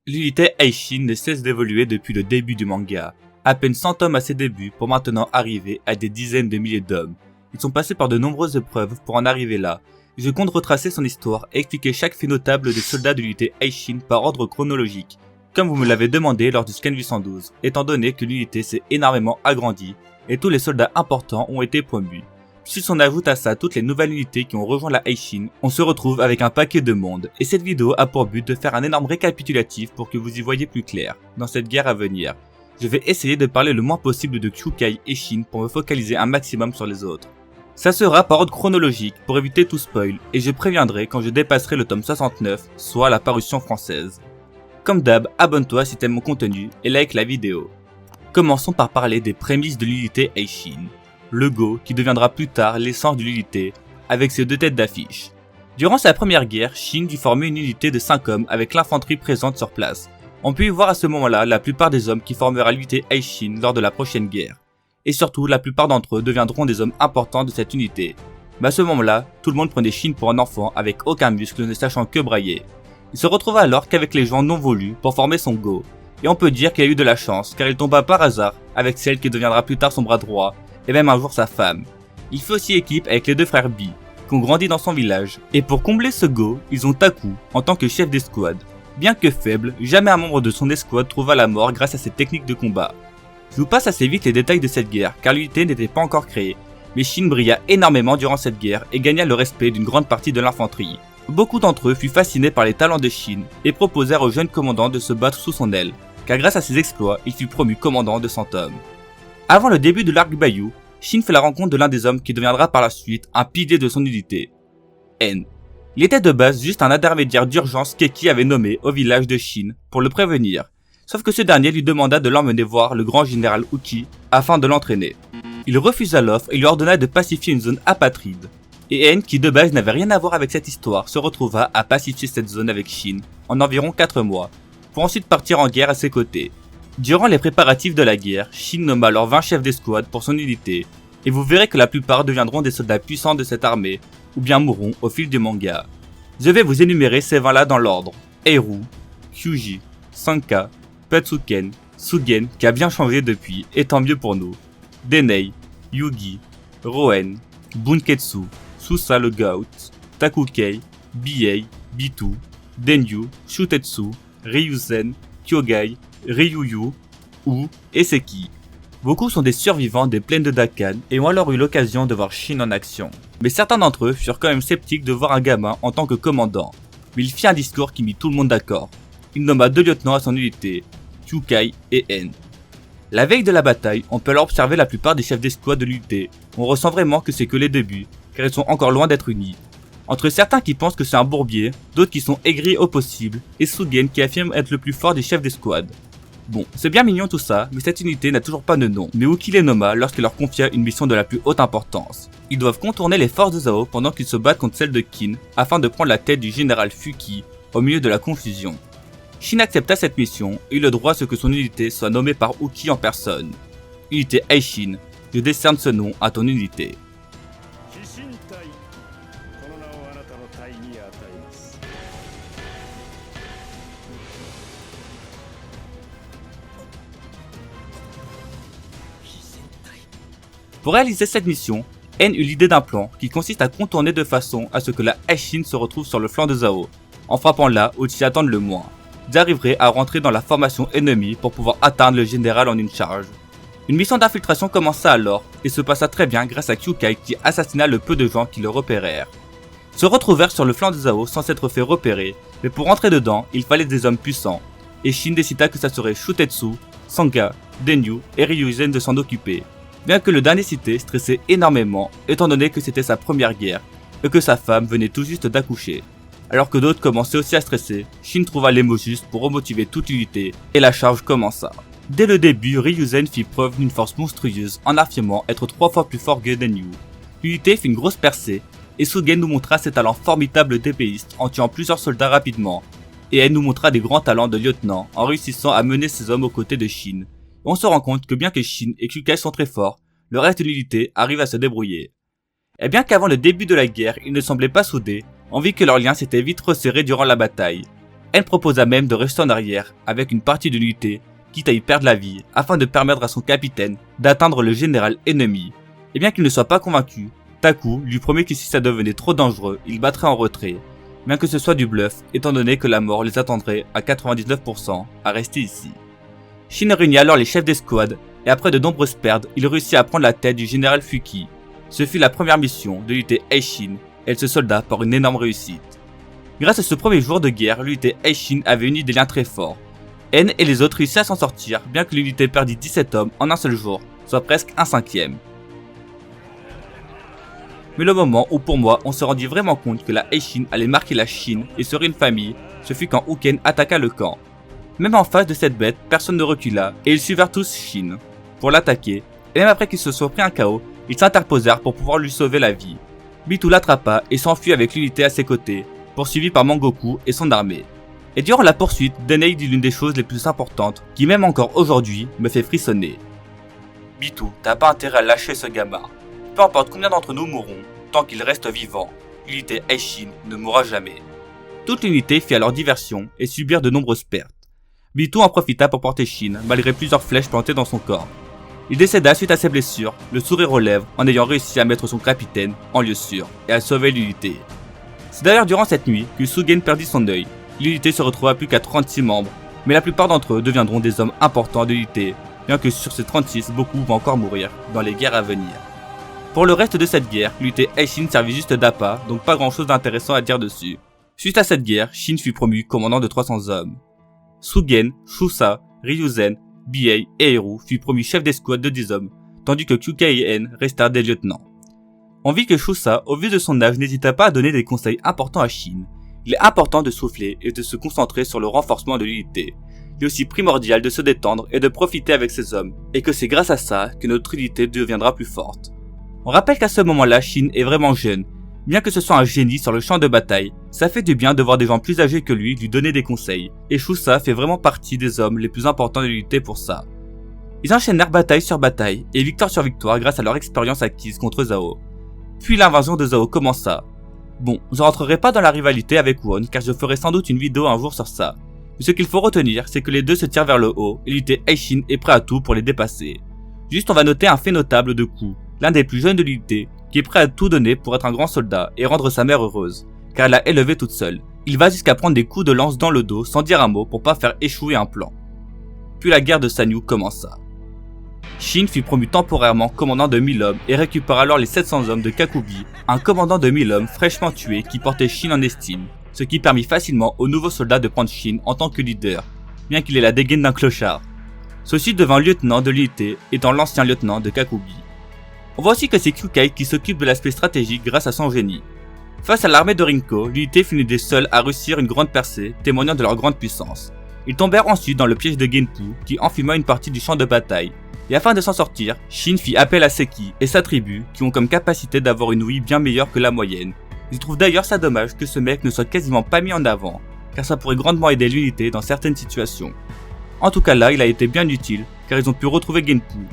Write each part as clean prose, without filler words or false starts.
L'unité Aishin ne cesse d'évoluer depuis le début du manga. À peine 100 hommes à ses débuts pour maintenant arriver à des dizaines de milliers d'hommes. Ils sont passés par de nombreuses épreuves pour en arriver là. Je compte retracer son histoire et expliquer chaque fait notable des soldats de l'unité Aishin par ordre chronologique, comme vous me l'avez demandé lors du Scan 812, étant donné que l'unité s'est énormément agrandie et tous les soldats importants ont été promus. Si on ajoute à ça toutes les nouvelles unités qui ont rejoint la Aishin, on se retrouve avec un paquet de monde, et cette vidéo a pour but de faire un énorme récapitulatif pour que vous y voyez plus clair dans cette guerre à venir. Je vais essayer de parler le moins possible de Kyukai et Shin pour me focaliser un maximum sur les autres. Ça sera par ordre chronologique pour éviter tout spoil, et je préviendrai quand je dépasserai le tome 69, soit la parution française. Comme d'hab, abonne-toi si t'aimes mon contenu et like la vidéo. Commençons par parler des prémices de l'unité Aishin. Le Go, qui deviendra plus tard l'essence de l'unité, avec ses deux têtes d'affiche. Durant sa première guerre, Shin dut former une unité de 5 hommes avec l'infanterie présente sur place. On peut y voir à ce moment-là la plupart des hommes qui formera l'unité Aishin lors de la prochaine guerre. Et surtout, la plupart d'entre eux deviendront des hommes importants de cette unité. Mais à ce moment-là, tout le monde prenait Shin pour un enfant avec aucun muscle ne sachant que brailler. Il se retrouva alors qu'avec les gens non voulus pour former son Go. Et on peut dire qu'il a eu de la chance car il tomba par hasard avec celle qui deviendra plus tard son bras droit, et même un jour sa femme. Il fait aussi équipe avec les deux frères Bi, qui ont grandi dans son village. Et pour combler ce Go, ils ont Taku en tant que chef d'escouade. Bien que faible, jamais un membre de son escouade trouva la mort grâce à ses techniques de combat. Je vous passe assez vite les détails de cette guerre car l'unité n'était pas encore créée, mais Shin brilla énormément durant cette guerre et gagna le respect d'une grande partie de l'infanterie. Beaucoup d'entre eux furent fascinés par les talents de Shin et proposèrent au jeune commandant de se battre sous son aile, car grâce à ses exploits, il fut promu commandant de 100 hommes. Avant le début de l'arc Bayou, Shin fait la rencontre de l'un des hommes qui deviendra par la suite un pilier de son unité, N. Il était de base juste un intermédiaire d'urgence qu'Eki avait nommé au village de Shin pour le prévenir, sauf que ce dernier lui demanda de l'emmener voir le grand général Uki afin de l'entraîner. Il refusa l'offre et lui ordonna de pacifier une zone apatride. Et N, qui de base n'avait rien à voir avec cette histoire, se retrouva à pacifier cette zone avec Shin en environ 4 mois, pour ensuite partir en guerre à ses côtés. Durant les préparatifs de la guerre, Shin nomma alors 20 chefs d'escouade pour son unité, et vous verrez que la plupart deviendront des soldats puissants de cette armée, ou bien mourront au fil du manga. Je vais vous énumérer ces 20 là dans l'ordre. Eiru, Kyuji, Sanka, Patsuken, Sugen qui a bien changé depuis, et tant mieux pour nous, Denei, Yugi, Roen, Bunketsu, Susa le Gout, Takukei, Biei, Bitu, Denyu, Shutetsu, Ryuzen, Kyogai, Ryuyu ou Eseki. Beaucoup sont des survivants des plaines de Dakan et ont alors eu l'occasion de voir Shin en action. Mais certains d'entre eux furent quand même sceptiques de voir un gamin en tant que commandant. Mais il fit un discours qui mit tout le monde d'accord. Il nomma 2 lieutenants à son unité, Kyukai et N. La veille de la bataille, on peut alors observer la plupart des chefs d'escouade de l'unité. On ressent vraiment que c'est que les débuts, car ils sont encore loin d'être unis. Entre certains qui pensent que c'est un bourbier, d'autres qui sont aigris au possible, et Sugen qui affirme être le plus fort des chefs d'escouade. Bon, c'est bien mignon tout ça, mais cette unité n'a toujours pas de nom, mais Uki les nomma lorsqu'il leur confia une mission de la plus haute importance. Ils doivent contourner les forces de Zao pendant qu'ils se battent contre celles de Kin, afin de prendre la tête du général Fuki, au milieu de la confusion. Shin accepta cette mission et eut le droit à ce que son unité soit nommée par Uki en personne. Unité Aishin, je décerne ce nom à ton unité. Pour réaliser cette mission, N eut l'idée d'un plan qui consiste à contourner de façon à ce que la Aishin se retrouve sur le flanc de Zao, en frappant là où ils s'y attendent le moins. Ils arriveraient à rentrer dans la formation ennemie pour pouvoir atteindre le général en une charge. Une mission d'infiltration commença alors et se passa très bien grâce à Kyukai qui assassina le peu de gens qui le repérèrent. Ils se retrouvèrent sur le flanc de Zao sans s'être fait repérer, mais pour rentrer dedans, il fallait des hommes puissants, et Shin décida que ça serait Shutetsu, Sanga, Denyu et Ryuzen de s'en occuper. Bien que le dernier cité stressait énormément étant donné que c'était sa première guerre et que sa femme venait tout juste d'accoucher. Alors que d'autres commençaient aussi à stresser, Shin trouva les mots justes pour remotiver toute l'unité et la charge commença. Dès le début, Ryuzen fit preuve d'une force monstrueuse en affirmant être 3 fois plus fort que Denyu. L'unité fit une grosse percée et Sugen nous montra ses talents formidables d'épéiste en tuant plusieurs soldats rapidement et elle nous montra des grands talents de lieutenant en réussissant à mener ses hommes aux côtés de Shin. On se rend compte que bien que Shin et Kyukai sont très forts, le reste de l'unité arrive à se débrouiller. Et bien qu'avant le début de la guerre, ils ne semblaient pas soudés, on vit que leur lien s'était vite resserré durant la bataille. N proposa même de rester en arrière avec une partie de l'unité, quitte à y perdre la vie, afin de permettre à son capitaine d'atteindre le général ennemi. Et bien qu'il ne soit pas convaincu, Taku lui promet que si ça devenait trop dangereux, il battrait en retrait, bien que ce soit du bluff étant donné que la mort les attendrait à 99% à rester ici. Shin réunit alors les chefs d'escouade et après de nombreuses pertes, il réussit à prendre la tête du général Fuki. Ce fut la première mission de l'unité Eishin et elle se solda par une énorme réussite. Grâce à ce premier jour de guerre, l'unité Eishin avait uni des liens très forts. N et les autres réussissent à s'en sortir bien que l'unité perdit 17 hommes en un seul jour, soit presque un cinquième. Mais le moment où pour moi on se rendit vraiment compte que la Eishin allait marquer la Chine et serait une famille, ce fut quand Uken attaqua le camp. Même en face de cette bête, personne ne recula et ils suivirent tous Shin pour l'attaquer, et même après qu'ils se soient pris un KO, ils s'interposèrent pour pouvoir lui sauver la vie. Bitou l'attrapa et s'enfuit avec l'unité à ses côtés, poursuivi par Mangoku et son armée. Et durant la poursuite, Danae dit l'une des choses les plus importantes qui même encore aujourd'hui me fait frissonner. Bitou, t'as pas intérêt à lâcher ce gamin. Peu importe combien d'entre nous mourront, tant qu'il reste vivant, l'unité Eishin ne mourra jamais. Toute l'unité fit alors diversion et subirent de nombreuses pertes. Bitou en profita pour porter Shin malgré plusieurs flèches plantées dans son corps. Il décéda suite à ses blessures, le sourire aux lèvres en ayant réussi à mettre son capitaine en lieu sûr et à sauver l'unité. C'est d'ailleurs durant cette nuit que Sugen perdit son œil. L'unité se retrouva plus qu'à 36 membres, mais la plupart d'entre eux deviendront des hommes importants de l'unité, bien que sur ces 36, beaucoup vont encore mourir dans les guerres à venir. Pour le reste de cette guerre, l'unité Eishin servit juste d'appât, donc pas grand chose d'intéressant à dire dessus. Suite à cette guerre, Shin fut promu commandant de 300 hommes. Sugen, Shusa, Ryuzen, Biei et Eru fut promu chef d'escouade de 10 hommes, tandis que Kyukai et N restèrent des lieutenants. On vit que Shusa, au vu de son âge, n'hésita pas à donner des conseils importants à Shin. Il est important de souffler et de se concentrer sur le renforcement de l'unité. Il est aussi primordial de se détendre et de profiter avec ses hommes, et que c'est grâce à ça que notre unité deviendra plus forte. On rappelle qu'à ce moment-là, Shin est vraiment jeune. Bien que ce soit un génie sur le champ de bataille, ça fait du bien de voir des gens plus âgés que lui donner des conseils, et Shusa fait vraiment partie des hommes les plus importants de l'unité pour ça. Ils enchaînèrent bataille sur bataille, et victoire sur victoire grâce à leur expérience acquise contre Zhao. Puis l'invasion de Zhao commença. Bon, je rentrerai pas dans la rivalité avec Won car je ferai sans doute une vidéo un jour sur ça. Mais ce qu'il faut retenir, c'est que les deux se tirent vers le haut et l'unité Eishin est prêt à tout pour les dépasser. Juste on va noter un fait notable de Ku, l'un des plus jeunes de l'unité, qui est prêt à tout donner pour être un grand soldat et rendre sa mère heureuse, car elle l'a élevé toute seule. Il va jusqu'à prendre des coups de lance dans le dos sans dire un mot pour pas faire échouer un plan. Puis la guerre de Sanyu commença. Shin fut promu temporairement commandant de 1000 hommes et récupéra alors les 700 hommes de Kakubi, un commandant de 1000 hommes fraîchement tué qui portait Shin en estime, ce qui permit facilement aux nouveaux soldats de prendre Shin en tant que leader, bien qu'il ait la dégaine d'un clochard. Ceci devint lieutenant de l'unité étant l'ancien lieutenant de Kakubi. On voit aussi que c'est Kyukai qui s'occupe de l'aspect stratégique grâce à son génie. Face à l'armée de Rinko, l'unité fut l'une des seules à réussir une grande percée, témoignant de leur grande puissance. Ils tombèrent ensuite dans le piège de Genpu, qui enfuma une partie du champ de bataille. Et afin de s'en sortir, Shin fit appel à Seki et sa tribu, qui ont comme capacité d'avoir une ouïe bien meilleure que la moyenne. Je trouve d'ailleurs ça dommage que ce mec ne soit quasiment pas mis en avant, car ça pourrait grandement aider l'unité dans certaines situations. En tout cas là, il a été bien utile, car ils ont pu retrouver Genpu,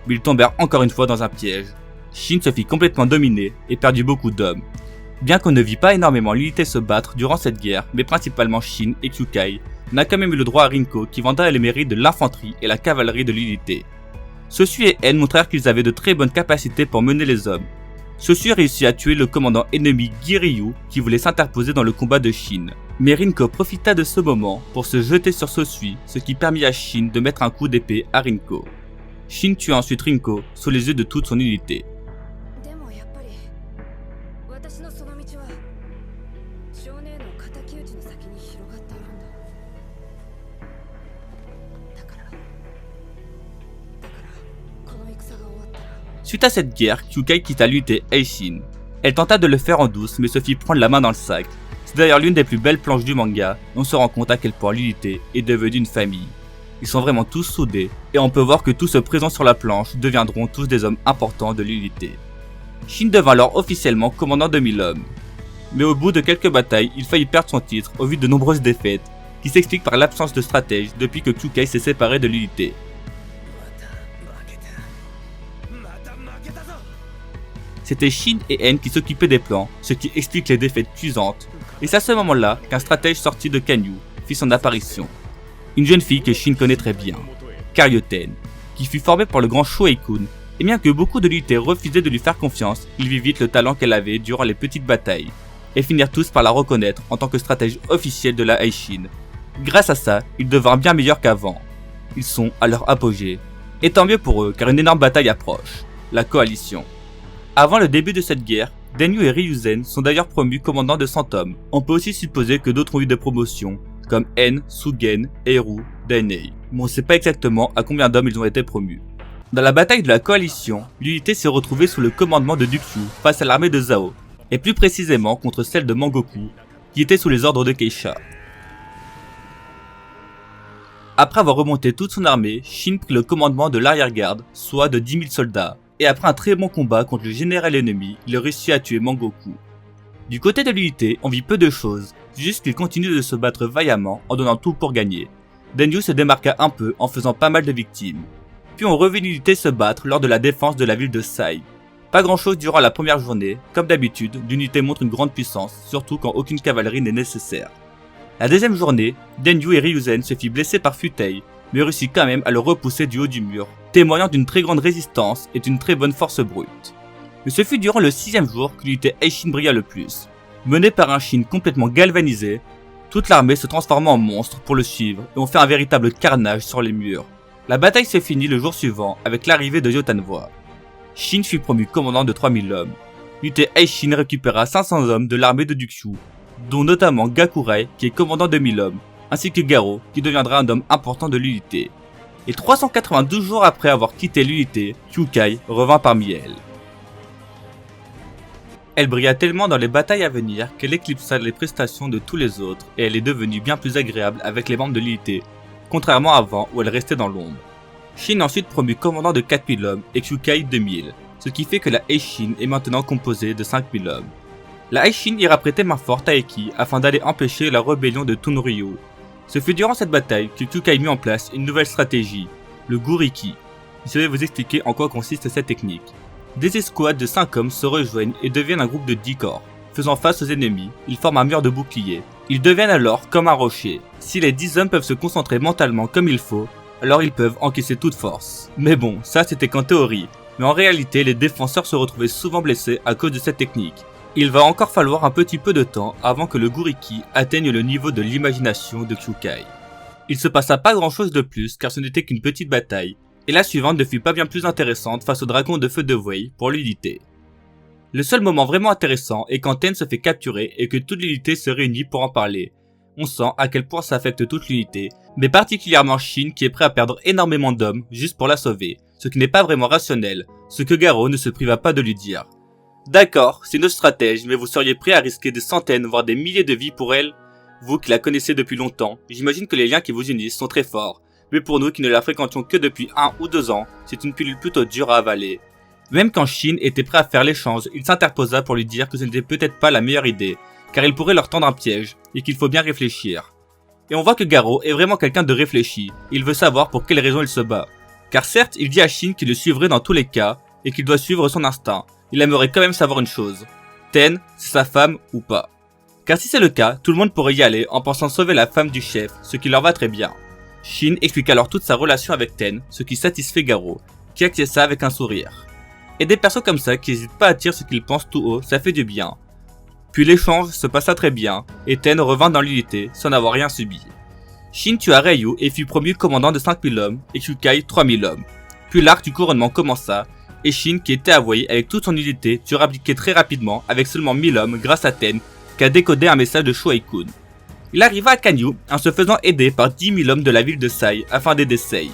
mais ils tombèrent encore une fois dans un piège. Shin se fit complètement dominer et perdit beaucoup d'hommes. Bien qu'on ne vit pas énormément l'unité se battre durant cette guerre, mais principalement Shin et Kyukai, on a quand même eu le droit à Rinko qui vanta les mérites de l'infanterie et la cavalerie de l'unité. Sosu et N montrèrent qu'ils avaient de très bonnes capacités pour mener les hommes. Sosu réussit à tuer le commandant ennemi Giryu qui voulait s'interposer dans le combat de Shin. Mais Rinko profita de ce moment pour se jeter sur Sosu, ce qui permit à Shin de mettre un coup d'épée à Rinko. Shin tua ensuite Rinko sous les yeux de toute son unité. Suite à cette guerre, Kyukai quitta l'unité Eishin. Elle tenta de le faire en douce mais se fit prendre la main dans le sac. C'est d'ailleurs l'une des plus belles planches du manga et on se rend compte à quel point l'unité est devenue une famille. Ils sont vraiment tous soudés et on peut voir que tous ceux présents sur la planche deviendront tous des hommes importants de l'unité. Shin devint alors officiellement commandant de 1000 hommes. Mais au bout de quelques batailles, il faillit perdre son titre au vu de nombreuses défaites qui s'expliquent par l'absence de stratège depuis que Kyukai s'est séparé de l'unité. C'était Shin et N qui s'occupaient des plans, ce qui explique les défaites cuisantes. Et c'est à ce moment-là qu'un stratège sorti de Kanyu fit son apparition. Une jeune fille que Shin connaît très bien, Karyoten, qui fut formée par le grand Shueikun, et bien que beaucoup de l'unité refusaient de lui faire confiance, il vit vite le talent qu'elle avait durant les petites batailles, et finirent tous par la reconnaître en tant que stratège officielle de la Aishin. Grâce à ça, ils devinrent bien meilleurs qu'avant. Ils sont à leur apogée. Et tant mieux pour eux, car une énorme bataille approche, la coalition. Avant le début de cette guerre, Denyu et Ryuzen sont d'ailleurs promus commandants de 100 hommes. On peut aussi supposer que d'autres ont eu des promotions, comme En, Sugen, Eru, Dainei. Mais on ne sait pas exactement à combien d'hommes ils ont été promus. Dans la bataille de la coalition, l'unité s'est retrouvée sous le commandement de Dukshu face à l'armée de Zhao, et plus précisément contre celle de Mangoku, qui était sous les ordres de Keisha. Après avoir remonté toute son armée, Shin prit le commandement de l'arrière-garde, soit de 10 000 soldats, et après un très bon combat contre le général ennemi, il réussit à tuer Mangoku. Du côté de l'unité, on vit peu de choses, juste qu'il continue de se battre vaillamment en donnant tout pour gagner. Denyu se démarqua un peu en faisant pas mal de victimes. Puis on revit l'unité se battre lors de la défense de la ville de Sai. Pas grand chose durant la première journée, comme d'habitude, l'unité montre une grande puissance, surtout quand aucune cavalerie n'est nécessaire. La deuxième journée, Denyu et Ryuzen se fit blesser par Futei, mais réussit quand même à le repousser du haut du mur, témoignant d'une très grande résistance et d'une très bonne force brute. Mais ce fut durant le 6e jour que l'unité Aishin brilla le plus. Menée par un Shin complètement galvanisé, toute l'armée se transforma en monstre pour le suivre et on fait un véritable carnage sur les murs. La bataille se finit le jour suivant avec l'arrivée de Yotanwa. Shin fut promu commandant de 3000 hommes. L'unité Aishin récupéra 500 hommes de l'armée de Dukshu, dont notamment Gakurai qui est commandant de 1000 hommes, ainsi que Garo qui deviendra un homme important de l'unité. Et 392 jours après avoir quitté l'unité, Kyukai revint parmi elles. Elle brilla tellement dans les batailles à venir qu'elle éclipsa les prestations de tous les autres et elle est devenue bien plus agréable avec les membres de l'unité, contrairement à avant où elle restait dans l'ombre. Shin ensuite promu commandant de 4000 hommes et Kyukai 2000, ce qui fait que la Aishin est maintenant composée de 5000 hommes. La Aishin ira prêter main forte à Eki afin d'aller empêcher la rébellion de Tonryu. Ce fut durant cette bataille que Kyukai mit en place une nouvelle stratégie, le Guriki. Je vais vous expliquer en quoi consiste cette technique. Des escouades de 5 hommes se rejoignent et deviennent un groupe de 10 corps. Faisant face aux ennemis, ils forment un mur de bouclier. Ils deviennent alors comme un rocher. Si les 10 hommes peuvent se concentrer mentalement comme il faut, alors ils peuvent encaisser toute force. Mais bon, ça c'était qu'en théorie. Mais en réalité, les défenseurs se retrouvaient souvent blessés à cause de cette technique. Il va encore falloir un petit peu de temps avant que le Guriki atteigne le niveau de l'imagination de Kyukai. Il se passa pas grand chose de plus car ce n'était qu'une petite bataille, et la suivante ne fut pas bien plus intéressante face au dragon de feu de Wei pour l'unité. Le seul moment vraiment intéressant est quand Ten se fait capturer et que toute l'unité se réunit pour en parler. On sent à quel point ça affecte toute l'unité, mais particulièrement Shin qui est prêt à perdre énormément d'hommes juste pour la sauver, ce qui n'est pas vraiment rationnel, ce que Garo ne se priva pas de lui dire. D'accord, c'est une stratège, mais vous seriez prêt à risquer des centaines voire des milliers de vies pour elle? Vous qui la connaissez depuis longtemps, j'imagine que les liens qui vous unissent sont très forts, mais pour nous qui ne la fréquentions que depuis 1 ou 2 ans, c'est une pilule plutôt dure à avaler. Même quand Shin était prêt à faire l'échange, il s'interposa pour lui dire que ce n'était peut-être pas la meilleure idée, car il pourrait leur tendre un piège, et qu'il faut bien réfléchir. Et on voit que Garo est vraiment quelqu'un de réfléchi, il veut savoir pour quelle raison il se bat. Car certes, il dit à Shin qu'il le suivrait dans tous les cas, et qu'il doit suivre son instinct. Il aimerait quand même savoir une chose. Ten, c'est sa femme ou pas? Car si c'est le cas, tout le monde pourrait y aller en pensant sauver la femme du chef, ce qui leur va très bien. Shin explique alors toute sa relation avec Ten, ce qui satisfait Garo, qui acquiesça avec un sourire. Et des persos comme ça qui n'hésitent pas à dire ce qu'ils pensent tout haut, ça fait du bien. Puis l'échange se passa très bien, et Ten revint dans l'unité sans avoir rien subi. Shin tua Ryu et fut promu commandant de 5000 hommes, et Kyukai 3000 hommes. Puis l'arc du couronnement commença, et Shin qui était avoué avec toute son unité dut abdiquer très rapidement avec seulement 1000 hommes grâce à Ten, qui a décodé un message de Shueikun. Il arriva à Kanyu en se faisant aider par 10 000 hommes de la ville de Sai afin d'aider Sei.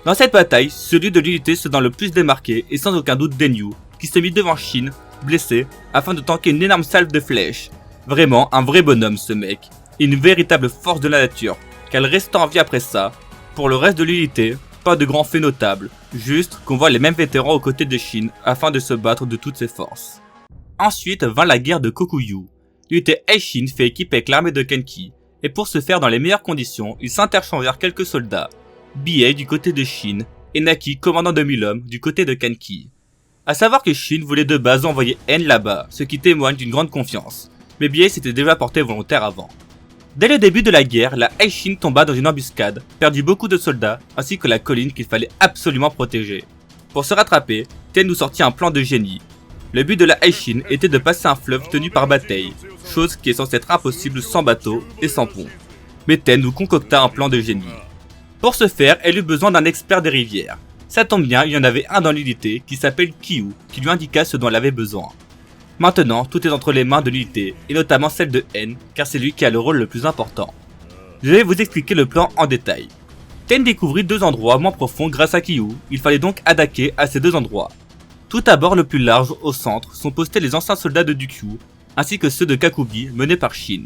Dans cette bataille, celui de l'unité se dans le plus démarqué et sans aucun doute Denyu, qui se mit devant Shin, blessé, afin de tanker une énorme salve de flèches. Vraiment un vrai bonhomme ce mec, et une véritable force de la nature, qu'elle resta en vie après ça. Pour le reste de l'unité, pas de grands faits notables, juste qu'on voit les mêmes vétérans aux côtés de Shin afin de se battre de toutes ses forces. Ensuite vint la guerre de Kokuyu. L'unité Aishin fait équipe avec l'armée de Kenki, et pour ce faire dans les meilleures conditions, ils s'interchangèrent quelques soldats, Bie du côté de Shin, et Naki commandant de 1000 hommes du côté de Kenki. A savoir que Shin voulait de base envoyer En là-bas, ce qui témoigne d'une grande confiance, mais Bie s'était déjà porté volontaire avant. Dès le début de la guerre, la Aishin tomba dans une embuscade, perdit beaucoup de soldats, ainsi que la colline qu'il fallait absolument protéger. Pour se rattraper, Ten nous sortit un plan de génie. Le but de la Aishin était de passer un fleuve tenu par bataille, chose qui est censée être impossible sans bateau et sans pont. Mais Ten nous concocta un plan de génie. Pour ce faire, elle eut besoin d'un expert des rivières. Ça tombe bien, il y en avait un dans l'unité qui s'appelle Kyu, qui lui indiqua ce dont elle avait besoin. Maintenant, tout est entre les mains de l'unité, et notamment celle de N, car c'est lui qui a le rôle le plus important. Je vais vous expliquer le plan en détail. Ten découvrit 2 endroits moins profonds grâce à Kyu, il fallait donc attaquer à ces 2 endroits. Tout d'abord le plus large, au centre, sont postés les anciens soldats de Dukyu, ainsi que ceux de Kakubi menés par Shin.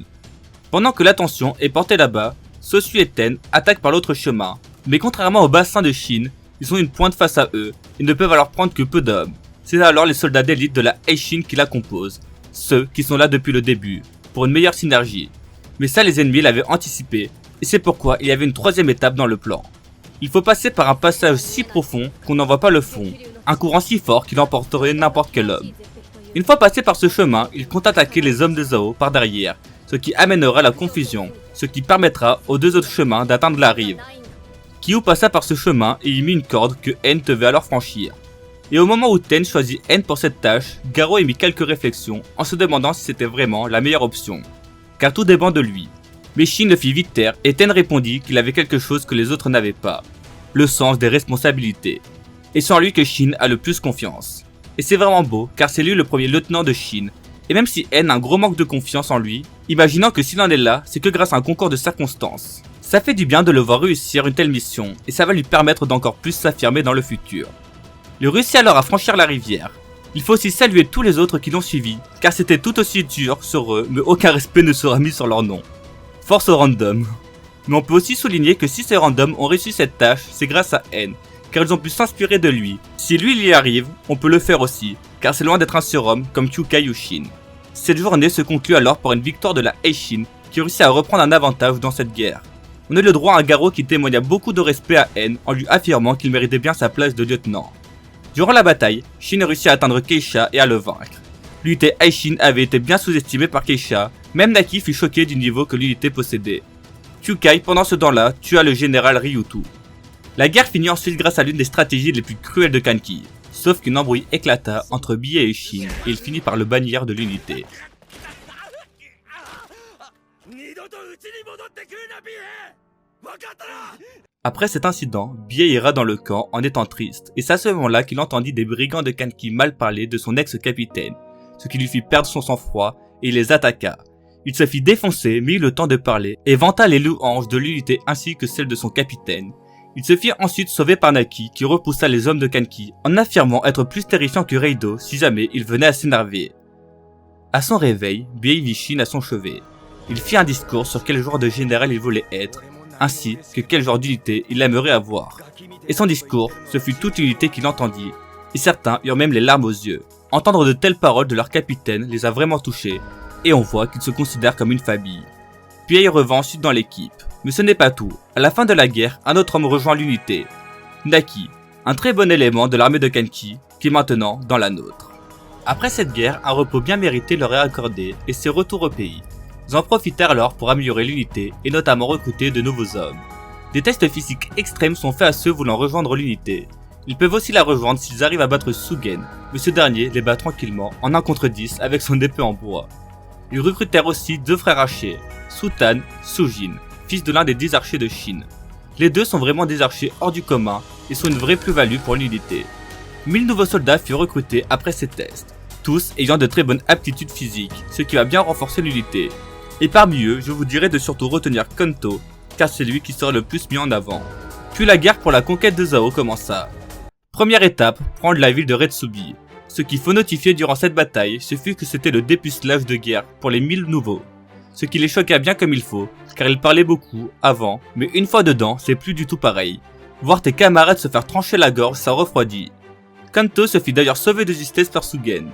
Pendant que l'attention est portée là-bas, Sosu et Ten attaquent par l'autre chemin, mais contrairement au bassin de Shin, ils ont une pointe face à eux, et ne peuvent alors prendre que peu d'hommes. C'est alors les soldats d'élite de la Aishin qui la composent, ceux qui sont là depuis le début, pour une meilleure synergie. Mais ça les ennemis l'avaient anticipé, et c'est pourquoi il y avait une 3e étape dans le plan. Il faut passer par un passage si profond qu'on n'en voit pas le fond, un courant si fort qu'il emporterait n'importe quel homme. Une fois passé par ce chemin, ils comptent attaquer les hommes de Zhao par derrière, ce qui amènera la confusion, ce qui permettra aux 2 autres chemins d'atteindre la rive. Kyu passa par ce chemin et y mit une corde que N devait alors franchir. Et au moment où Ten choisit N pour cette tâche, Garo émit quelques réflexions en se demandant si c'était vraiment la meilleure option. Car tout dépend de lui. Mais Shin le fit vite taire et Ten répondit qu'il avait quelque chose que les autres n'avaient pas. Le sens des responsabilités. Et c'est en lui que Shin a le plus confiance. Et c'est vraiment beau car c'est lui le premier lieutenant de Shin. Et même si N a un gros manque de confiance en lui, imaginant que s'il en est là, c'est que grâce à un concours de circonstances. Ça fait du bien de le voir réussir une telle mission et ça va lui permettre d'encore plus s'affirmer dans le futur. Il réussit alors à franchir la rivière. Il faut aussi saluer tous les autres qui l'ont suivi, car c'était tout aussi dur sur eux, mais aucun respect ne sera mis sur leur nom. Force aux random. Mais on peut aussi souligner que si ces randoms ont réussi cette tâche, c'est grâce à N, car ils ont pu s'inspirer de lui. Si lui il y arrive, on peut le faire aussi, car c'est loin d'être un surhomme comme Kyukai ou Shin. Cette journée se conclut alors par une victoire de la Aishin, qui réussit à reprendre un avantage dans cette guerre. On a le droit à un Garo qui témoigna beaucoup de respect à N en lui affirmant qu'il méritait bien sa place de lieutenant. Durant la bataille, Shin réussit à atteindre Keisha et à le vaincre. L'unité Aishin avait été bien sous-estimée par Keisha, même Naki fut choqué du niveau que l'unité possédait. Kyukai, pendant ce temps-là, tua le général Ryuto. La guerre finit ensuite grâce à l'une des stratégies les plus cruelles de Kanki, sauf qu'une embrouille éclata entre Bie et Shin et il finit par le bannir de l'unité. Après cet incident, Bie ira dans le camp en étant triste, et c'est à ce moment-là qu'il entendit des brigands de Kanki mal parler de son ex-capitaine, ce qui lui fit perdre son sang-froid, et il les attaqua. Il se fit défoncer, mais eut le temps de parler, et vanta les louanges de l'unité ainsi que celle de son capitaine. Il se fit ensuite sauver par Naki, qui repoussa les hommes de Kanki, en affirmant être plus terrifiant que Reido si jamais il venait à s'énerver. À son réveil, Bie vit Shin à son chevet. Il fit un discours sur quel genre de général il voulait être, ainsi que quel genre d'unité il aimerait avoir. Et son discours, ce fut toute l'unité qui l'entendit, et certains eurent même les larmes aux yeux. Entendre de telles paroles de leur capitaine les a vraiment touchés, et on voit qu'ils se considèrent comme une famille. Puis il revint ensuite dans l'équipe. Mais ce n'est pas tout. À la fin de la guerre, un autre homme rejoint l'unité. Naki, un très bon élément de l'armée de Kanki, qui est maintenant dans la nôtre. Après cette guerre, un repos bien mérité leur est accordé, et c'est retour au pays. Ils en profitèrent alors pour améliorer l'unité, et notamment recruter de nouveaux hommes. Des tests physiques extrêmes sont faits à ceux voulant rejoindre l'unité. Ils peuvent aussi la rejoindre s'ils arrivent à battre Sugen, mais ce dernier les bat tranquillement en 1 contre 10 avec son épée en bois. Ils recrutèrent aussi 2 frères archers, Sutan, Sujin, fils de l'un des 10 archers de Shin. Les 2 sont vraiment des archers hors du commun et sont une vraie plus-value pour l'unité. 1000 nouveaux soldats furent recrutés après ces tests, tous ayant de très bonnes aptitudes physiques, ce qui va bien renforcer l'unité. Et parmi eux, je vous dirais de surtout retenir Kanto, car c'est lui qui sera le plus mis en avant. Puis la guerre pour la conquête de Zhao commença. Première étape, prendre la ville de Retsubi. Ce qu'il faut notifier durant cette bataille, ce fut que c'était le dépucelage de guerre pour les 1000 nouveaux. Ce qui les choqua bien comme il faut, car ils parlaient beaucoup avant, mais une fois dedans, c'est plus du tout pareil. Voir tes camarades se faire trancher la gorge, ça refroidit. Kanto se fit d'ailleurs sauver de justesse par Sugen.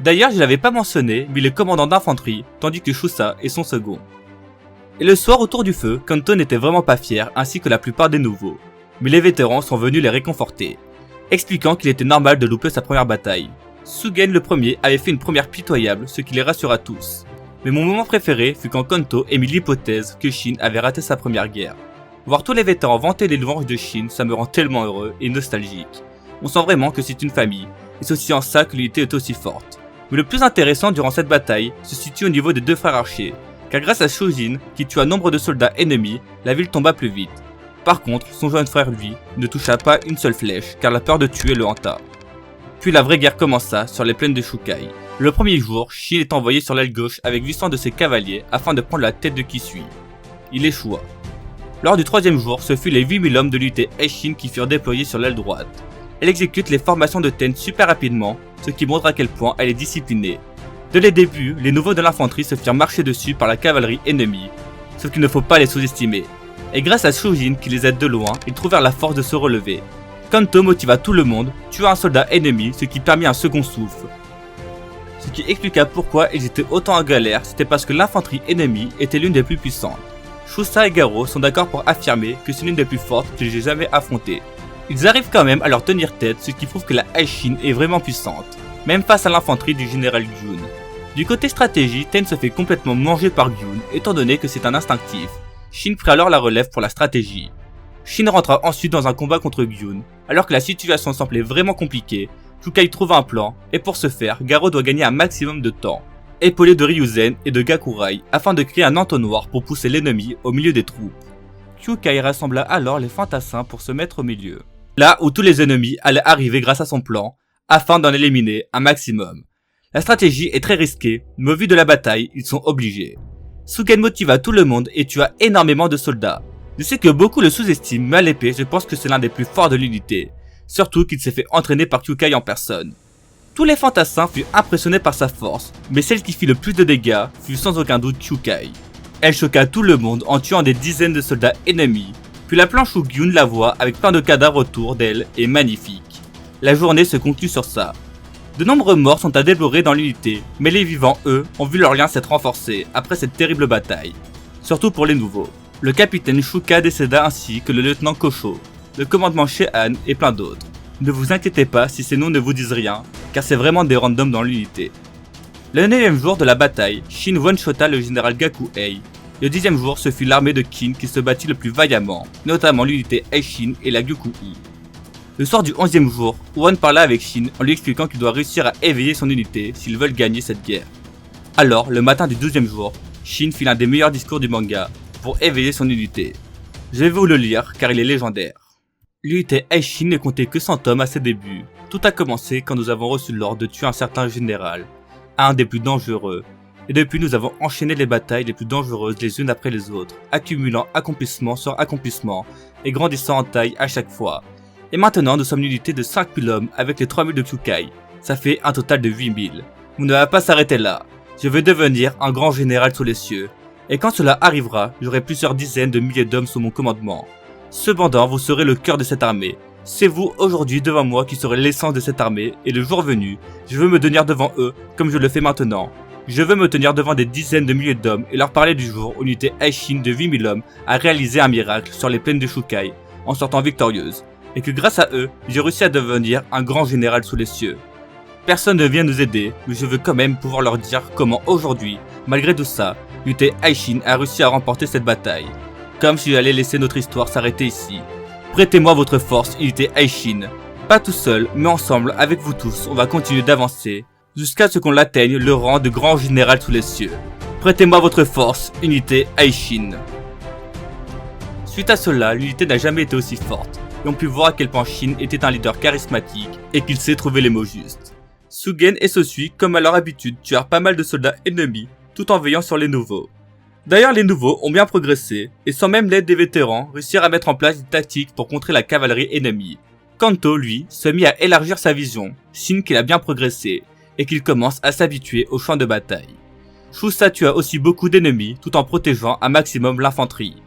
D'ailleurs, je l'avais pas mentionné, mais il est commandant d'infanterie, tandis que Shusa est son second. Et le soir autour du feu, Kanto n'était vraiment pas fier, ainsi que la plupart des nouveaux. Mais les vétérans sont venus les réconforter, expliquant qu'il était normal de louper sa première bataille. Sugen le premier avait fait une première pitoyable, ce qui les rassura tous. Mais mon moment préféré fut quand Kanto émit l'hypothèse que Shin avait raté sa première guerre. Voir tous les vétérans vanter les louanges de Shin, ça me rend tellement heureux et nostalgique. On sent vraiment que c'est une famille, et c'est aussi en ça que l'unité est aussi forte. Mais le plus intéressant durant cette bataille se situe au niveau des deux frères archers, car grâce à Shojin, qui tua nombre de soldats ennemis, la ville tomba plus vite. Par contre, son jeune frère lui, ne toucha pas une seule flèche, car la peur de tuer le hanta. Puis la vraie guerre commença sur les plaines de Shukai. Le premier jour, Shin est envoyé sur l'aile gauche avec 800 de ses cavaliers afin de prendre la tête de Kisui. Il échoua. Lors du troisième jour, ce fut les 8000 hommes de l'unité Aishin qui furent déployés sur l'aile droite. Elle exécute les formations de Ten super rapidement, ce qui montre à quel point elle est disciplinée. Dès les débuts, les nouveaux de l'infanterie se firent marcher dessus par la cavalerie ennemie, sauf qu'il ne faut pas les sous-estimer. Et grâce à Shojin qui les aide de loin, ils trouvèrent la force de se relever. Kanto motiva tout le monde, tua un soldat ennemi, ce qui permit un second souffle. Ce qui expliqua pourquoi ils étaient autant en galère, c'était parce que l'infanterie ennemie était l'une des plus puissantes. Shusa et Garo sont d'accord pour affirmer que c'est l'une des plus fortes qu'ils aient jamais affrontées. Ils arrivent quand même à leur tenir tête, ce qui prouve que la Aishin est vraiment puissante, même face à l'infanterie du général Gyun. Du côté stratégie, Ten se fait complètement manger par Gyun, étant donné que c'est un instinctif. Shin prit alors la relève pour la stratégie. Shin rentra ensuite dans un combat contre Gyun, alors que la situation semblait vraiment compliquée. Chukai trouve un plan, et pour ce faire, Garo doit gagner un maximum de temps, épaulé de Ryuzen et de Gakurai, afin de créer un entonnoir pour pousser l'ennemi au milieu des troupes. Chukai rassembla alors les fantassins pour se mettre au milieu, là où tous les ennemis allaient arriver grâce à son plan, afin d'en éliminer un maximum. La stratégie est très risquée, mais au vu de la bataille, ils sont obligés. Sugen motiva tout le monde et tua énormément de soldats. Je sais que beaucoup le sous-estiment, mais à l'épée, je pense que c'est l'un des plus forts de l'unité. Surtout qu'il s'est fait entraîner par Chukai en personne. Tous les fantassins furent impressionnés par sa force, mais celle qui fit le plus de dégâts fut sans aucun doute Chukai. Elle choqua tout le monde en tuant des dizaines de soldats ennemis, puis la planche où Gyun la voit avec plein de cadavres autour d'elle est magnifique. La journée se conclut sur ça. De nombreux morts sont à déplorer dans l'unité, mais les vivants, eux, ont vu leur lien s'être renforcé après cette terrible bataille. Surtout pour les nouveaux. Le capitaine Shuka décéda ainsi que le lieutenant Kosho, le commandement Shehan et plein d'autres. Ne vous inquiétez pas si ces noms ne vous disent rien, car c'est vraiment des randoms dans l'unité. Le 9e jour de la bataille, Shin one-shota le général Gakuei. Le 10e jour, ce fut l'armée de Kin qui se battit le plus vaillamment, notamment l'unité Aishin et la Gyukui. Le soir du 11e jour, One parla avec Shin en lui expliquant qu'il doit réussir à éveiller son unité s'ils veulent gagner cette guerre. Alors, le matin du 12e jour, Shin fit l'un des meilleurs discours du manga pour éveiller son unité. Je vais vous le lire car il est légendaire. L'unité Aishin ne comptait que 100 hommes à ses débuts. Tout a commencé quand nous avons reçu l'ordre de tuer un certain général, un des plus dangereux. Et depuis nous avons enchaîné les batailles les plus dangereuses les unes après les autres, accumulant accomplissement sur accomplissement et grandissant en taille à chaque fois. Et maintenant nous sommes une unité de 5000 hommes avec les 3000 de Chukai. Ça fait un total de 8000. On ne va pas s'arrêter là. Je veux devenir un grand général sous les cieux. Et quand cela arrivera, j'aurai plusieurs dizaines de milliers d'hommes sous mon commandement. Cependant, vous serez le cœur de cette armée. C'est vous aujourd'hui devant moi qui serez l'essence de cette armée, et le jour venu, je veux me tenir devant eux comme je le fais maintenant. Je veux me tenir devant des dizaines de milliers d'hommes et leur parler du jour où l'unité Aishin de 8000 hommes a réalisé un miracle sur les plaines de Shukai, en sortant victorieuse, et que grâce à eux, j'ai réussi à devenir un grand général sous les cieux. Personne ne vient nous aider, mais je veux quand même pouvoir leur dire comment aujourd'hui, malgré tout ça, l'unité Aishin a réussi à remporter cette bataille. Comme si j'allais laisser notre histoire s'arrêter ici. Prêtez-moi votre force, unité Aishin. Pas tout seul, mais ensemble, avec vous tous, on va continuer d'avancer, jusqu'à ce qu'on l'atteigne le rang de grand général sous les cieux. Prêtez-moi votre force, unité Aishin. Suite à cela, l'unité n'a jamais été aussi forte, et on put voir à quel point Shin était un leader charismatique, et qu'il sait trouver les mots justes. Sugen et Sosui, comme à leur habitude, tuèrent pas mal de soldats ennemis, tout en veillant sur les nouveaux. D'ailleurs, les nouveaux ont bien progressé, et sans même l'aide des vétérans, réussirent à mettre en place des tactiques pour contrer la cavalerie ennemie. Kanto, lui, se mit à élargir sa vision, signe qu'il a bien progressé, et qu'il commence à s'habituer au champ de bataille. Shusa tua aussi beaucoup d'ennemis, tout en protégeant un maximum l'infanterie.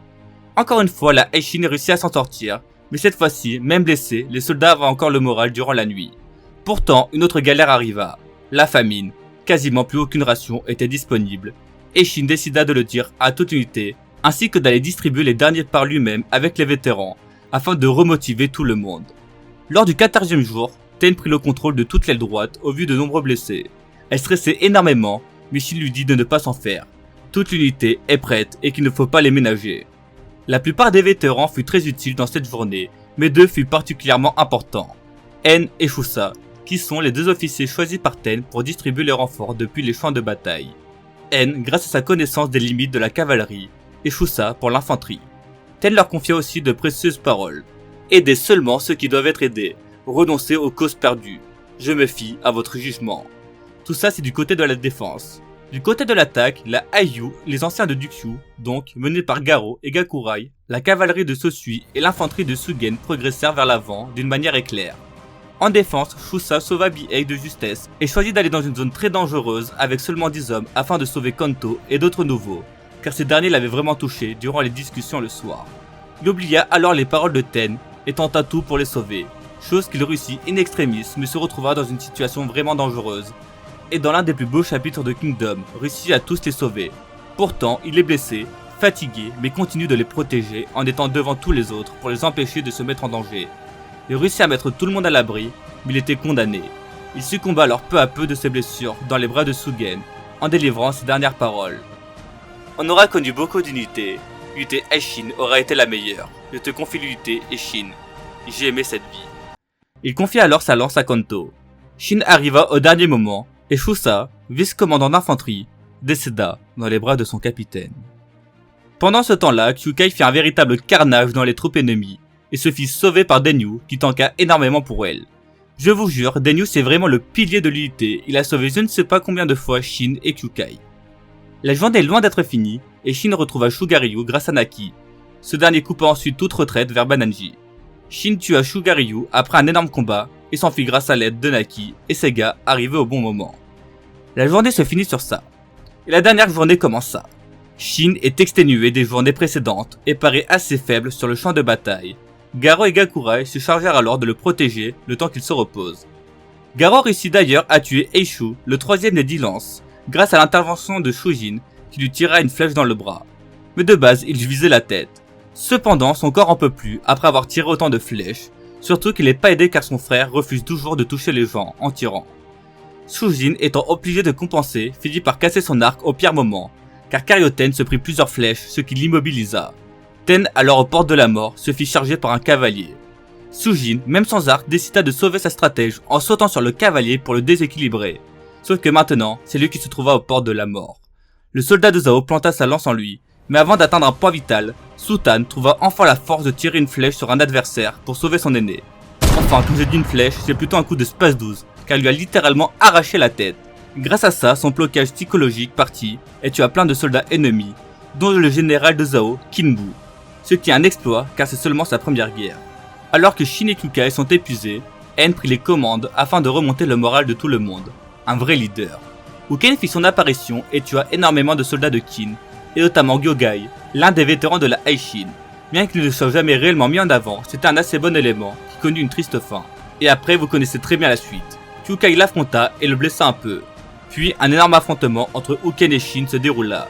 Encore une fois, la Aishin réussit à s'en sortir, mais cette fois-ci, même blessés, les soldats avaient encore le moral durant la nuit. Pourtant, une autre galère arriva, la famine. Quasiment plus aucune ration était disponible, et Shin décida de le dire à toute unité, ainsi que d'aller distribuer les derniers par lui-même avec les vétérans, afin de remotiver tout le monde. Lors du 14e jour, Ten prit le contrôle de toute l'aile droite au vu de nombreux blessés. Elle stressait énormément, mais Shin lui dit de ne pas s'en faire. Toute l'unité est prête et qu'il ne faut pas les ménager. La plupart des vétérans furent très utiles dans cette journée, mais deux furent particulièrement importants. En et Shusa, qui sont les deux officiers choisis par Ten pour distribuer les renforts depuis les champs de bataille. En grâce à sa connaissance des limites de la cavalerie, et Shusa pour l'infanterie. Ten leur confia aussi de précieuses paroles. Aidez seulement ceux qui doivent être aidés, renoncez aux causes perdues. Je me fie à votre jugement. Tout ça c'est du côté de la défense. Du côté de l'attaque, la Aiyu, les anciens de Dukyu, donc menés par Garo et Gakurai, la cavalerie de Sosui et l'infanterie de Sugen progressèrent vers l'avant d'une manière éclair. En défense, Shusa sauva Bihei de justesse et choisit d'aller dans une zone très dangereuse avec seulement 10 hommes afin de sauver Kanto et d'autres nouveaux, car ces derniers l'avaient vraiment touché durant les discussions le soir. Il oublia alors les paroles de Ten et tenta tout pour les sauver, chose qu'il réussit in extremis mais se retrouva dans une situation vraiment dangereuse, et dans l'un des plus beaux chapitres de Kingdom, réussit à tous les sauver. Pourtant, il est blessé, fatigué, mais continue de les protéger en étant devant tous les autres pour les empêcher de se mettre en danger. Il réussit à mettre tout le monde à l'abri, mais il était condamné. Il succomba alors peu à peu de ses blessures dans les bras de Sugen, en délivrant ses dernières paroles. On aura connu beaucoup d'unités. L'unité Aishin aura été la meilleure. Je te confie l'unité Aishin. J'ai aimé cette vie. Il confia alors sa lance à Kanto. Shin arriva au dernier moment, et Shusa, vice-commandant d'infanterie, décéda dans les bras de son capitaine. Pendant ce temps-là, Kyukai fit un véritable carnage dans les troupes ennemies, et se fit sauver par Denyu, qui tanqua énormément pour elle. Je vous jure, Denyu c'est vraiment le pilier de l'unité, il a sauvé je ne sais pas combien de fois Shin et Kyukai. La journée est loin d'être finie, et Shin retrouva Shugaryu grâce à Naki. Ce dernier coupa ensuite toute retraite vers Bananji. Shin tua Shugaryu après un énorme combat, et s'enfuit grâce à l'aide de Naki et Sega arrivés au bon moment. La journée se finit sur ça. Et la dernière journée commença. Shin est exténué des journées précédentes et paraît assez faible sur le champ de bataille. Garo et Gakurai se chargèrent alors de le protéger le temps qu'il se repose. Garo réussit d'ailleurs à tuer Eishu, le troisième des 10 lances, grâce à l'intervention de Shujin qui lui tira une flèche dans le bras. Mais de base, il visait la tête. Cependant, son corps en peut plus après avoir tiré autant de flèches, surtout qu'il n'est pas aidé car son frère refuse toujours de toucher les gens en tirant. Shujin étant obligé de compenser, finit par casser son arc au pire moment, car Karyoten se prit plusieurs flèches, ce qui l'immobilisa. Ten, alors aux portes de la mort, se fit charger par un cavalier. Shujin, même sans arc, décida de sauver sa stratège en sautant sur le cavalier pour le déséquilibrer. Sauf que maintenant, c'est lui qui se trouva aux portes de la mort. Le soldat de Zhao planta sa lance en lui, mais avant d'atteindre un point vital, Sutan trouva enfin la force de tirer une flèche sur un adversaire pour sauver son aîné. Enfin, quand j'ai dit une flèche, c'est plutôt un coup de space 12, car il lui a littéralement arraché la tête. Grâce à ça, son blocage psychologique partit et tua plein de soldats ennemis, dont le général de Zhao, Kinbu. Ce qui est un exploit car c'est seulement sa première guerre. Alors que Shin et Kyukai sont épuisés, En prit les commandes afin de remonter le moral de tout le monde. Un vrai leader. Uken fit son apparition et tua énormément de soldats de Qin, et notamment Gyogai, l'un des vétérans de la Aishin. Bien qu'il ne soit jamais réellement mis en avant, c'était un assez bon élément qui connut une triste fin. Et après vous connaissez très bien la suite. Kyukai l'affronta et le blessa un peu. Puis un énorme affrontement entre Uken et Shin se déroula.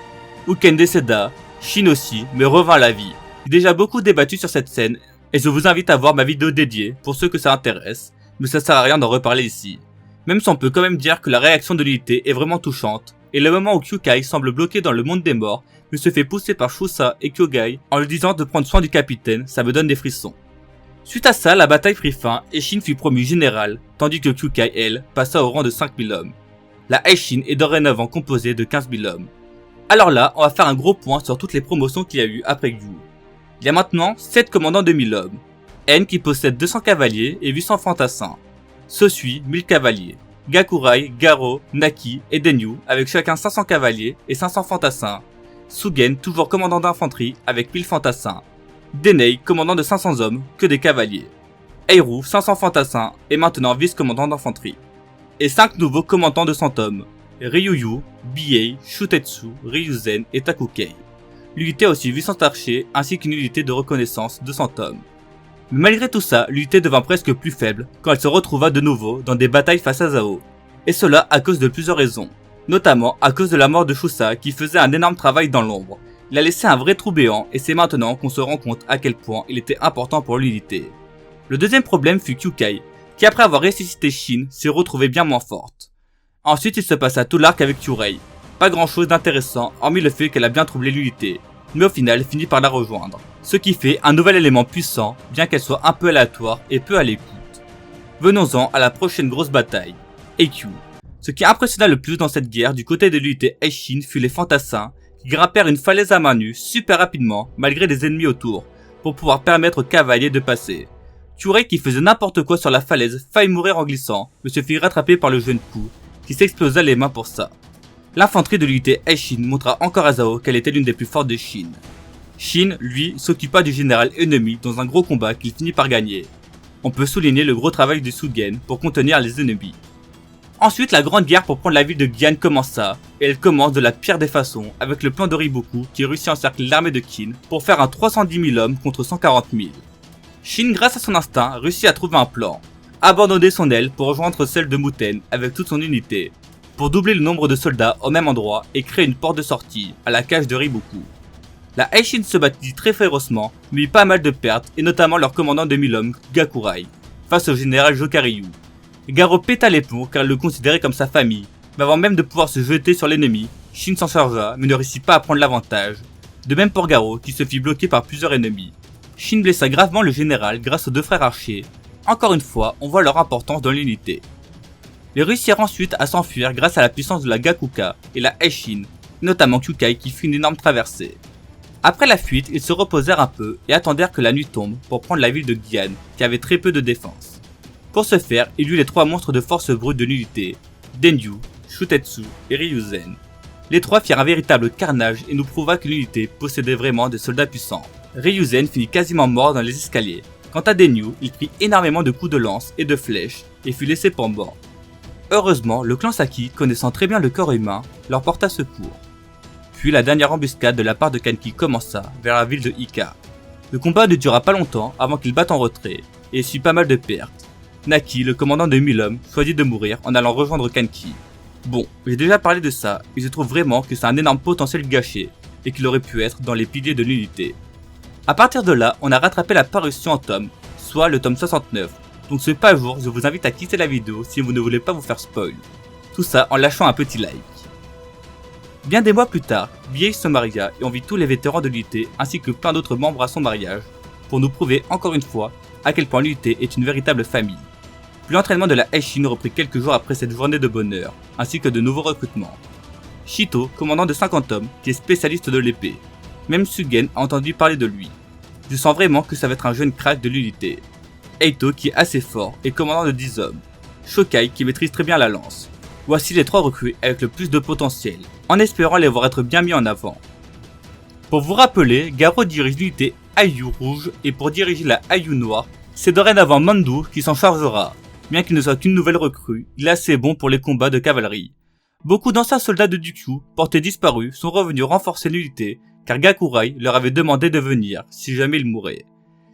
Uken décéda, Shin aussi, mais revint à la vie. J'ai déjà beaucoup débattu sur cette scène, et je vous invite à voir ma vidéo dédiée pour ceux que ça intéresse, mais ça sert à rien d'en reparler ici. Même si on peut quand même dire que la réaction de l'unité est vraiment touchante, et le moment où Kyukai semble bloqué dans le monde des morts, mais se fait pousser par Shusa et Kyogai en lui disant de prendre soin du capitaine, ça me donne des frissons. Suite à ça, la bataille prit fin et Shin fut promu général, tandis que Kyukai, elle, passa au rang de 5000 hommes. La Aishin est dorénavant composée de 15 000 hommes. Alors là, on va faire un gros point sur toutes les promotions qu'il y a eu après Gyu. Il y a maintenant 7 commandants de 1000 hommes. En qui possède 200 cavaliers et 800 fantassins. Sosui 1000 cavaliers. Gakurai, Garo, Naki et Denyu avec chacun 500 cavaliers et 500 fantassins. Sugen toujours commandant d'infanterie avec 1000 fantassins. Denei commandant de 500 hommes que des cavaliers. Eiru 500 fantassins et maintenant vice-commandant d'infanterie. Et 5 nouveaux commandants de 100 hommes. Ryuyu, Bihei, Shutetsu, Ryuzen et Takukei. L'unité a aussi 800 archers ainsi qu'une unité de reconnaissance de 100 hommes. Mais malgré tout ça, l'unité devint presque plus faible quand elle se retrouva de nouveau dans des batailles face à Zhao. Et cela à cause de plusieurs raisons. Notamment à cause de la mort de Shusa qui faisait un énorme travail dans l'ombre. Il a laissé un vrai trou béant et c'est maintenant qu'on se rend compte à quel point il était important pour l'unité. Le deuxième problème fut Kyukai, qui après avoir ressuscité Shin s'est retrouvée bien moins forte. Ensuite il se passa tout l'arc avec Kyurei. Pas grand chose d'intéressant, hormis le fait qu'elle a bien troublé l'unité, mais au final finit par la rejoindre. Ce qui fait un nouvel élément puissant, bien qu'elle soit un peu aléatoire et peu à l'écoute. Venons-en à la prochaine grosse bataille, AQ. Ce qui impressionna le plus dans cette guerre du côté de l'unité Aishin fut les fantassins qui grimpèrent une falaise à main nue super rapidement malgré des ennemis autour pour pouvoir permettre aux cavaliers de passer. Turei qui faisait n'importe quoi sur la falaise faillit mourir en glissant mais se fit rattraper par le jeune Pu qui s'explosa les mains pour ça. L'infanterie de l'unité Aishin montra encore à Zhao qu'elle était l'une des plus fortes de Shin. Shin, lui, s'occupa du général ennemi dans un gros combat qu'il finit par gagner. On peut souligner le gros travail de Sugen pour contenir les ennemis. Ensuite, la grande guerre pour prendre la ville de Gian commença, et elle commence de la pire des façons avec le plan d'Oriboku qui réussit à encercler l'armée de Qin pour faire un 310 000 hommes contre 140 000. Shin, grâce à son instinct, réussit à trouver un plan. Abandonner son aile pour rejoindre celle de Muten avec toute son unité, pour doubler le nombre de soldats au même endroit et créer une porte de sortie à la cage de Riboku. La Aishin se battit très férocement, mais eut pas mal de pertes, et notamment leur commandant de 1000 hommes, Gakurai, face au général Jokaryu. Garo péta les plombs car elle le considérait comme sa famille, mais avant même de pouvoir se jeter sur l'ennemi, Shin s'en chargea mais ne réussit pas à prendre l'avantage. De même pour Garo qui se fit bloquer par plusieurs ennemis. Shin blessa gravement le général grâce aux deux frères archers. Encore une fois, on voit leur importance dans l'unité. Ils réussirent ensuite à s'enfuir grâce à la puissance de la Gakuka et la Aishin, notamment Kyukai qui fit une énorme traversée. Après la fuite, ils se reposèrent un peu et attendirent que la nuit tombe pour prendre la ville de Gian qui avait très peu de défense. Pour ce faire, il y eut les trois monstres de force brute de l'unité, Denyu, Shutetsu et Ryuzen. Les trois firent un véritable carnage et nous prouva que l'unité possédait vraiment des soldats puissants. Ryuzen finit quasiment mort dans les escaliers. Quant à Denyu, il prit énormément de coups de lance et de flèches et fut laissé pour mort. Heureusement, le clan Saki, connaissant très bien le corps humain, leur porta secours. Puis la dernière embuscade de la part de Kanki commença vers la ville de Ika. Le combat ne dura pas longtemps avant qu'il batte en retrait et essuie pas mal de pertes. Naki, le commandant de 1000 hommes, choisit de mourir en allant rejoindre Kanki. Bon, j'ai déjà parlé de ça et je trouve vraiment que c'est un énorme potentiel gâché et qu'il aurait pu être dans les piliers de l'unité. A partir de là, on a rattrapé la parution en tome, soit le tome 69. Donc ce n'est pas à jour, je vous invite à quitter la vidéo si vous ne voulez pas vous faire spoil. Tout ça en lâchant un petit like. Bien des mois plus tard, Bie se maria et on vit tous les vétérans de l'unité ainsi que plein d'autres membres à son mariage, pour nous prouver encore une fois à quel point l'unité est une véritable famille. Puis l'entraînement de la Aishin reprit quelques jours après cette journée de bonheur, ainsi que de nouveaux recrutements. Shito, commandant de 50 hommes, qui est spécialiste de l'épée. Même Sugen a entendu parler de lui. Je sens vraiment que ça va être un jeune crack de l'unité. Eito qui est assez fort et commandant de 10 hommes. Shokai qui maîtrise très bien la lance. Voici les trois recrues avec le plus de potentiel, en espérant les voir être bien mis en avant. Pour vous rappeler, Garo dirige l'unité Ayu rouge et pour diriger la Ayu noire, c'est dorénavant Mandu qui s'en chargera. Bien qu'il ne soit qu'une nouvelle recrue, il est assez bon pour les combats de cavalerie. Beaucoup d'anciens soldats de Dukyu, portés disparus, sont revenus renforcer l'unité, car Gakurai leur avait demandé de venir, si jamais il mourait.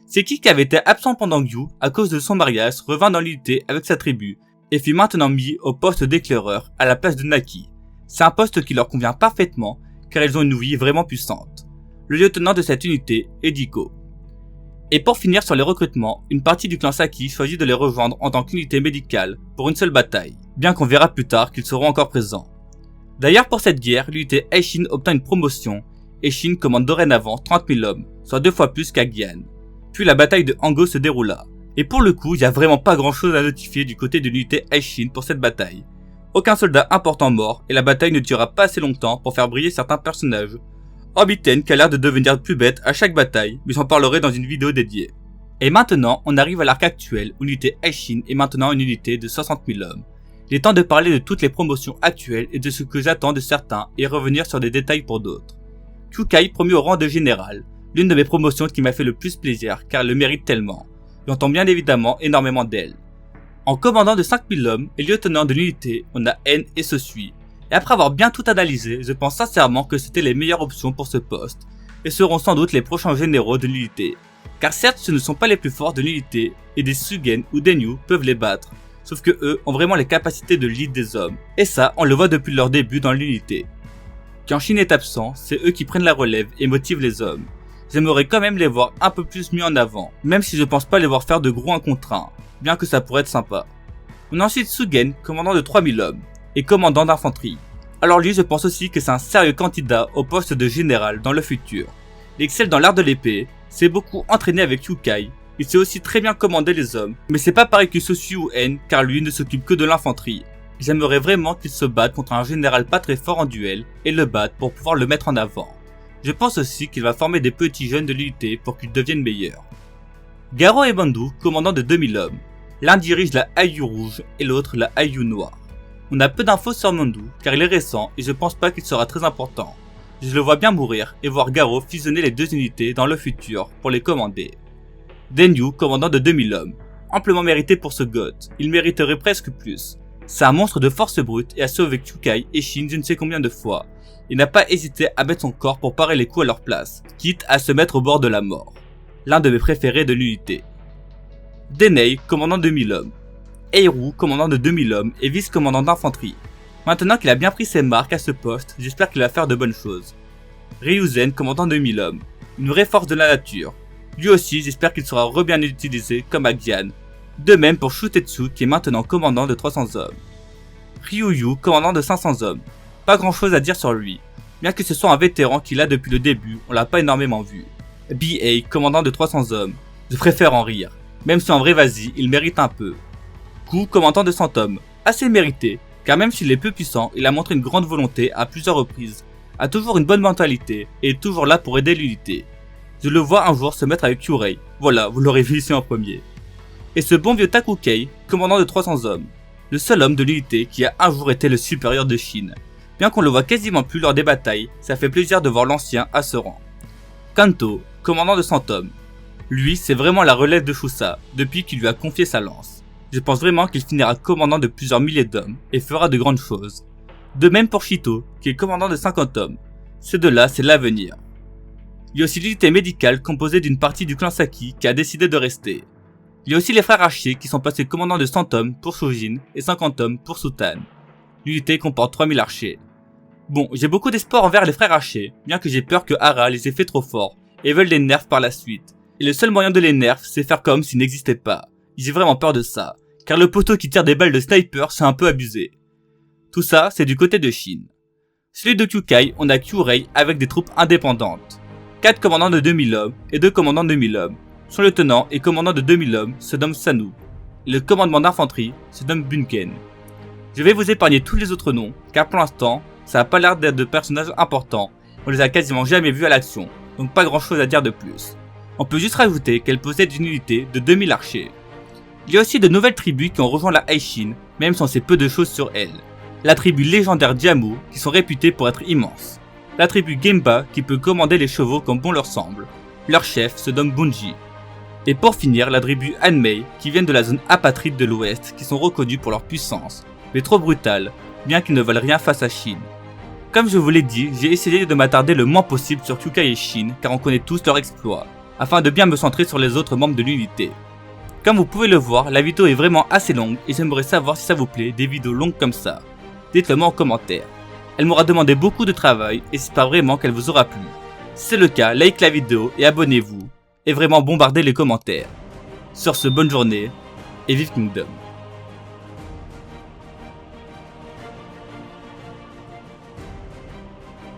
Seki qui avait été absent pendant Gyu, à cause de son mariage, revint dans l'unité avec sa tribu, et fut maintenant mis au poste d'éclaireur, à la place de Naki. C'est un poste qui leur convient parfaitement, car ils ont une ouïe vraiment puissante. Le lieutenant de cette unité est Diko. Et pour finir sur les recrutements, une partie du clan Saki choisit de les rejoindre en tant qu'unité médicale pour une seule bataille, bien qu'on verra plus tard qu'ils seront encore présents. D'ailleurs pour cette guerre, l'unité Aishin obtint une promotion, et Shin commande dorénavant 30 000 hommes, soit 2 fois plus qu'à Gian. Puis la bataille de Hango se déroula, et pour le coup, il n'y a vraiment pas grand chose à notifier du côté de l'unité Aishin pour cette bataille. Aucun soldat important mort, et la bataille ne dura pas assez longtemps pour faire briller certains personnages. Orbiten qui a l'air de devenir plus bête à chaque bataille, mais j'en parlerai dans une vidéo dédiée. Et maintenant, on arrive à l'arc actuel où l'unité Aishin est maintenant une unité de 60 000 hommes. Il est temps de parler de toutes les promotions actuelles et de ce que j'attends de certains et revenir sur des détails pour d'autres. Kyukai promu au rang de général, l'une de mes promotions qui m'a fait le plus plaisir car elle le mérite tellement. J'entends bien évidemment énormément d'elle. En commandant de 5000 hommes et lieutenant de l'unité, on a N et Sosui. Et après avoir bien tout analysé, je pense sincèrement que c'était les meilleures options pour ce poste, et seront sans doute les prochains généraux de l'unité. Car certes ce ne sont pas les plus forts de l'unité, et des Sugen ou Denyu peuvent les battre, sauf que eux ont vraiment les capacités de lead des hommes, et ça on le voit depuis leur début dans l'unité. Quand Shin est absent, c'est eux qui prennent la relève et motivent les hommes. J'aimerais quand même les voir un peu plus mis en avant, même si je pense pas les voir faire de gros 1 contre 1, bien que ça pourrait être sympa. On a ensuite Sugen, commandant de 3000 hommes, et commandant d'infanterie. Alors lui, je pense aussi que c'est un sérieux candidat au poste de général dans le futur. Il excelle dans l'art de l'épée, s'est beaucoup entraîné avec Yu-Kai, il sait aussi très bien commander les hommes, mais c'est pas pareil que Sosui ou En, car lui ne s'occupe que de l'infanterie. J'aimerais vraiment qu'il se batte contre un général pas très fort en duel, et le batte pour pouvoir le mettre en avant. Je pense aussi qu'il va former des petits jeunes de l'unité pour qu'ils deviennent meilleurs. Garo et Bandu, commandants de 2000 hommes. L'un dirige la Hayu rouge et l'autre la Hayu noire. On a peu d'infos sur Bandu, car il est récent et je pense pas qu'il sera très important. Je le vois bien mourir et voir Garo fusionner les deux unités dans le futur pour les commander. Denyu, commandant de 2000 hommes. Amplement mérité pour ce goth, il mériterait presque plus. C'est un monstre de force brute et a sauvé Yu-Kai et Shin je ne sais combien de fois. Il n'a pas hésité à mettre son corps pour parer les coups à leur place, quitte à se mettre au bord de la mort. L'un de mes préférés de l'unité. Denei, commandant de 1000 hommes. Eiru, commandant de 2000 hommes et vice-commandant d'infanterie. Maintenant qu'il a bien pris ses marques à ce poste, j'espère qu'il va faire de bonnes choses. Ryuzen, commandant de 1000 hommes. Une vraie force de la nature. Lui aussi, j'espère qu'il sera bien utilisé comme à Gian. De même pour Shutetsu qui est maintenant commandant de 300 hommes. Ryuyu, commandant de 500 hommes. Pas grand chose à dire sur lui. Bien que ce soit un vétéran qu'il a depuis le début, on l'a pas énormément vu. B.A, commandant de 300 hommes. Je préfère en rire. Même si en vrai vas-y, il mérite un peu. Ku, commandant de 100 hommes. Assez mérité, car même s'il est peu puissant, il a montré une grande volonté à plusieurs reprises. A toujours une bonne mentalité et est toujours là pour aider l'unité. Je le vois un jour se mettre avec Kyurei. Voilà, vous l'aurez vu ici en premier. Et ce bon vieux Takukei, commandant de 300 hommes. Le seul homme de l'unité qui a un jour été le supérieur de Shin. Bien qu'on le voit quasiment plus lors des batailles, ça fait plaisir de voir l'ancien à ce rang. Kanto, commandant de 100 hommes. Lui, c'est vraiment la relève de Shusa, depuis qu'il lui a confié sa lance. Je pense vraiment qu'il finira commandant de plusieurs milliers d'hommes, et fera de grandes choses. De même pour Shito, qui est commandant de 50 hommes. Ces deux-là, c'est l'avenir. Il y a aussi l'unité médicale composée d'une partie du clan Saki qui a décidé de rester. Il y a aussi les frères archers qui sont passés commandants de 100 hommes pour Shojin et 50 hommes pour Sutan. L'unité comporte 3000 archers. Bon, j'ai beaucoup d'espoir envers les frères archers, bien que j'ai peur que Hara les ait fait trop forts et veulent les nerfs par la suite. Et le seul moyen de les nerfs, c'est faire comme s'ils n'existaient pas. J'ai vraiment peur de ça, car le poteau qui tire des balles de sniper, c'est un peu abusé. Tout ça, c'est du côté de Shin. Celui de Kyukai, on a Kyurei avec des troupes indépendantes. 4 commandants de 2000 hommes et 2 commandants de 1000 hommes. Son lieutenant et commandant de 2000 hommes se nomme Sanu. Et le commandement d'infanterie se nomme Bunken. Je vais vous épargner tous les autres noms, car pour l'instant, ça n'a pas l'air d'être de personnages importants. On les a quasiment jamais vus à l'action, donc pas grand chose à dire de plus. On peut juste rajouter qu'elle possède une unité de 2000 archers. Il y a aussi de nouvelles tribus qui ont rejoint la Aishin, même si on sait peu de choses sur elles. La tribu légendaire Diamo, qui sont réputées pour être immenses. La tribu Gemba, qui peut commander les chevaux comme bon leur semble. Leur chef se nomme Bunji. Et pour finir, la tribu Hanmei, qui viennent de la zone apatride de l'ouest, qui sont reconnus pour leur puissance, mais trop brutale, bien qu'ils ne veulent rien face à Shin. Comme je vous l'ai dit, j'ai essayé de m'attarder le moins possible sur Kyukai et Shin, car on connaît tous leurs exploits, afin de bien me centrer sur les autres membres de l'unité. Comme vous pouvez le voir, la vidéo est vraiment assez longue et j'aimerais savoir si ça vous plaît des vidéos longues comme ça. Dites-le moi en commentaire. Elle m'aura demandé beaucoup de travail et j'espère vraiment qu'elle vous aura plu. Si c'est le cas, like la vidéo et abonnez-vous. Et vraiment bombardez les commentaires. Sur ce, bonne journée et vive Kingdom.